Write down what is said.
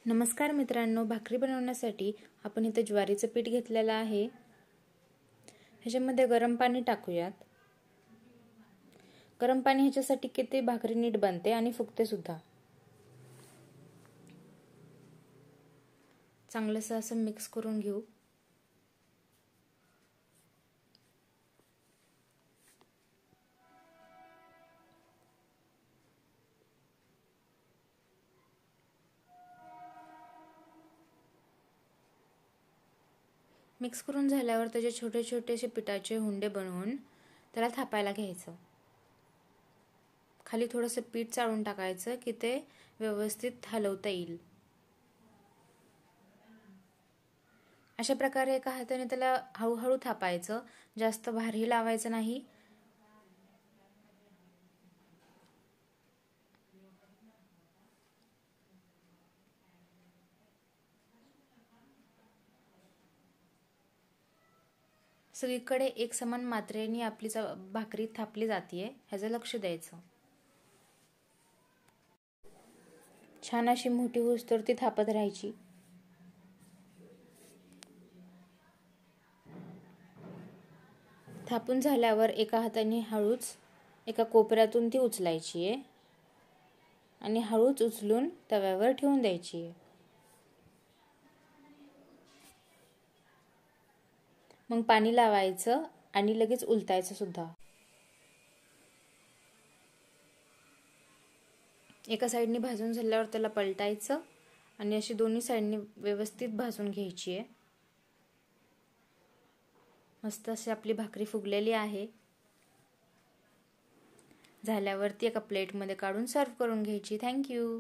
नमस्कार मित्रांनो, भाकरी बनवण्यासाठी आपण इथे ज्वारीचं पीठ घेतलेलं आहे। ह्याच्यामध्ये गरम पाणी टाकूयात। गरम पाणी ह्याच्यासाठी की ते भाकरी नीट बनते आणि फुगते सुद्धा। चांगलंसं असं मिक्स करून घेऊ। मिक्स करून झाल्यावर त्याचे छोटे छोटे असे पिठाचे हुंडे बनवून त्याला थापायला घ्यायचं। खाली थोडंसं पीठ चाळून टाकायचं की ते व्यवस्थित हलवता येईल। अशा प्रकारे एका हाताने त्याला हळूहळू थापायचं, जास्त भारी लावायचं नाही। सगळीकडे एक समान मात्रेने आपली भाकरी थापली जाते, ह्याचं लक्ष द्यायचं। छान अशी मोठी होस तर ती थापत राहायची। थापून झाल्यावर एका हाताने हळूच एका कोपऱ्यातून ती उचलायची आहे आणि हळूच उचलून तव्यावर ठेवून द्यायची आहे। मग पाणी लावायचं आणि लगेच उलटायचं सुद्धा। एका साइडने भाजून झाल्यावर त्याला पलटायचं आणि अशी दोन्ही साइडने व्यवस्थित भाजून घ्यायची आहे। मस्त अशी आपली भाकरी फुगलेली आहे। झाल्यावरती एका प्लेटमध्ये काढून सर्व करून घ्यायची। Thank you.